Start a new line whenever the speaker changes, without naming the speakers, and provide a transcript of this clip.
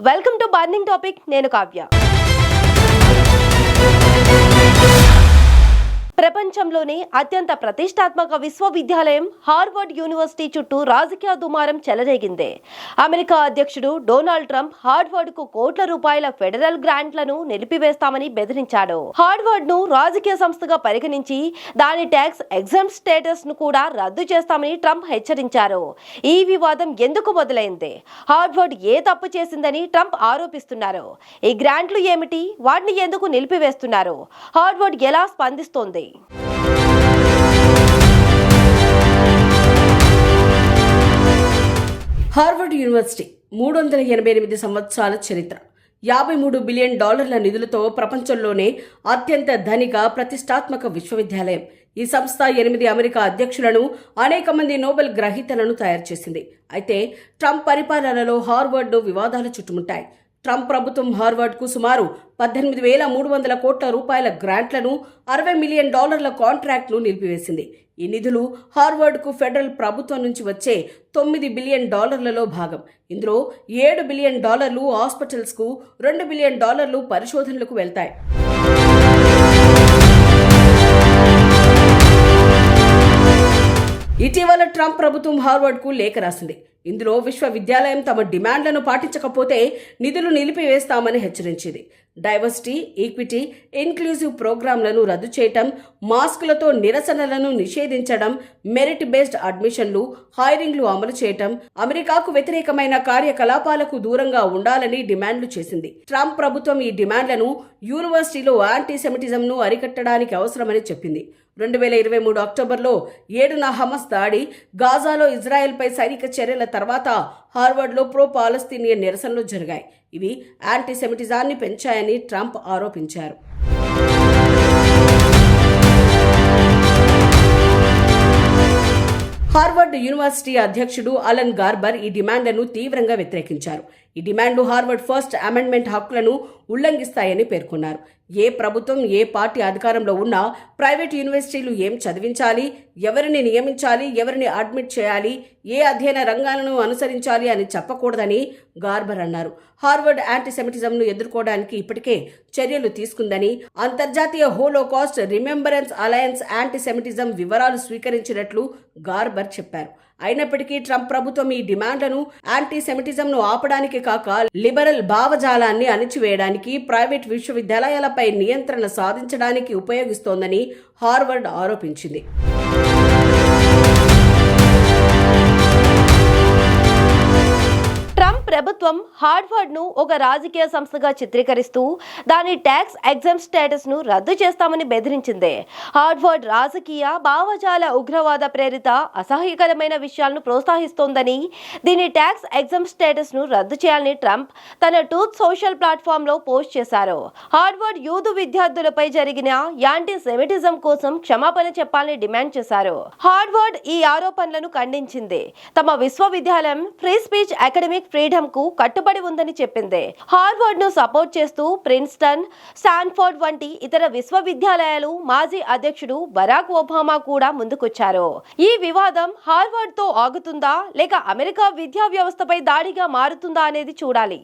Welcome to burning topic. నేను కావ్య. ప్రపంచంలోనే అత్యంత ప్రతిష్టాత్మక విశ్వవిద్యాలయం హార్వర్డ్ యూనివర్సిటీ చుట్టూ రాజకీయ దుమారం చెలరేగింది. అమెరికా అధ్యక్షుడు డొనాల్డ్ ట్రంప్ హార్వర్డ్ కు కోట్ల రూపాయల ఫెడరల్ గ్రాంట్లను నిలిపివేస్తామని బెదిరించాడు. హార్వర్డ్ ను రాజకీయ సంస్థగా పరిగణించి దాని ట్యాక్స్ ఎగ్జామ్ స్టేటస్ ను కూడా రద్దు చేస్తామని ట్రంప్ హెచ్చరించారు. ఈ వివాదం ఎందుకు మొదలైంది? హార్వర్డ్ ఏ తప్పు చేసిందని ట్రంప్ ఆరోపిస్తున్నారు. ఈ గ్రాంట్లు ఏమిటి? వాటిని ఎందుకు నిలిపివేస్తున్నారు? హార్వర్డ్ ఎలా స్పందిస్తోంది?
హార్వర్డ్ యూనివర్సిటీ 388 సంవత్సరాల చరిత్ర, $53 బిలియన్ నిధులతో ప్రపంచంలోనే అత్యంత ధనిక ప్రతిష్టాత్మక విశ్వవిద్యాలయం. ఈ సంస్థ 8 అమెరికా అధ్యక్షులను, అనేక మంది నోబెల్ గ్రహీతలను తయారు చేసింది. అయితే ట్రంప్ పరిపాలనలో హార్వర్డ్ను వివాదాలు చుట్టుముట్టాయి. ట్రంప్ ప్రభుత్వం హార్వర్డ్కు సుమారు 18,300 కోట్ల రూపాయల గ్రాంట్లను, $60 మిలియన్ కాంట్రాక్ట్ను నిలిపివేసింది. ఈ నిధులు హార్వర్డ్కు ఫెడరల్ ప్రభుత్వం నుంచి వచ్చే $9 బిలియన్ భాగం. ఇందులో $7 బిలియన్ హాస్పిటల్స్కు, $2 బిలియన్ పరిశోధనలకు వెళ్తాయి. ఇటీవల ట్రంప్ ప్రభుత్వం హార్వర్డ్కు లేఖ రాసింది. ఇందులో విశ్వవిద్యాలయం తమ డిమాండ్లను పాటించకపోతే నిధులు నిలిపివేస్తామని హెచ్చరించింది. డైవర్సిటీ, ఈక్విటీ, ఇన్క్లూజివ్ ప్రోగ్రాంలను రద్దు చేయటం, మాస్కులతో నిరసనలను నిషేధించడం, మెరిట్ బేస్డ్ అడ్మిషన్లు, హైరింగ్లు అమలు చేయటం, అమెరికాకు వ్యతిరేకమైన కార్యకలాపాలకు దూరంగా ఉండాలని డిమాండ్లు చేసింది. ట్రంప్ ప్రభుత్వం ఈ డిమాండ్లను యూనివర్సిటీలో యాంటీసెమిటిజంను అరికట్టడానికి అవసరమని చెప్పింది. 2023 అక్టోబర్లో 7న హమస్ దాడి, గాజాలో ఇజ్రాయెల్పై సైనిక చర్యల తర్వాత హార్వర్డ్లో ప్రో పాలస్తీనియన్ నిరసనలు జరిగాయి. ఇవి యాంటీసెమిటిజాన్ని పెంచాయని ట్రంప్ ఆరోపించారు. హార్వర్డ్ యూనివర్సిటీ అధ్యక్షుడు అలన్ గార్బర్ ఈ డిమాండ్లను తీవ్రంగా వ్యతిరేకించారు. ఈ డిమాండ్లు హార్వర్డ్ ఫస్ట్ అమెండ్మెంట్ హక్కులను ఉల్లంఘిస్తాయని పేర్కొన్నారు. ఏ ప్రభుత్వం, ఏ పార్టీ అధికారంలో ఉన్నా ప్రైవేట్ యూనివర్సిటీలు ఏం చదివించాలి, ఎవరిని నియమించాలి, ఎవరిని అడ్మిట్ చేయాలి, ఏ అధ్యయన రంగాలను అనుసరించాలి అని చెప్పకూడదని గార్బర్ అన్నారు. హార్వర్డ్ యాంటీసెమిటిజంను ఎదుర్కోవడానికి ఇప్పటికే చర్యలు తీసుకుందని, అంతర్జాతీయ హోలోకాస్ట్ రిమెంబరెన్స్ అలయన్స్ యాంటీసెమిటిజం వివరాలు స్వీకరించినట్లు గార్బర్ చెప్పారు. అయినప్పటికీ ట్రంప్ ప్రభుత్వం ఈ డిమాండ్లను యాంటీసెమిటిజంను ఆపడానికి కాక లిబరల్ భావజాలాన్ని అణిచివేయడానికి, ప్రైవేట్ విశ్వవిద్యాలయాలపై నియంత్రణ సాధించడానికి ఉపయోగిస్తోందని హార్వర్డ్ ఆరోపించింది.
ప్రభుత్వం హార్వర్డ్ ను ఒక రాజకీయ సంస్థగా చిత్రీకరిస్తూ దాని ట్యాక్స్ ఎగ్జామ్ స్టేటస్ ను రద్దు చేస్తామని బెదిరించింది. హార్వర్డ్ రాజకీయ భావజాల, ఉగ్రవాద ప్రేరిత అసహ్యకరమైన విషయాలను ప్రోత్సహిస్తోందని, దీని ట్యాక్స్ ఎగ్జామ్ స్టేటస్ ను రద్దు చేయాలని ట్రంప్ తన ట్రూత్ సోషల్ ప్లాట్ఫామ్ లో పోస్ట్ చేశారు. హార్వర్డ్ యూదు విద్యార్థులపై జరిగిన యాంటీ సెమిటిజం కోసం క్షమాపణ చెప్పాలని డిమాండ్ చేశారు. హార్వర్డ్ ఈ ఆరోపణలను ఖండించింది. తమ విశ్వవిద్యాలయం ఫ్రీ స్పీచ్, అకాడమిక్ ఫ్రీడమ్ కు కట్టుబడి ఉందని చెప్పింది. హార్వర్డ్ ను సపోర్ట్ చేస్తూ ప్రిన్స్టన్, స్టాన్ఫోర్డ్ వంటి ఇతర విశ్వవిద్యాలయాలు మాజీ అధ్యక్షుడు బరాక్ ఒబామా కూడా ముందుకొచ్చారు. ఈ వివాదం హార్వర్డ్ తో ఆగుతుందా, లేక అమెరికా విద్యా వ్యవస్థపై దాడిగా మారుతుందా అనేది చూడాలి.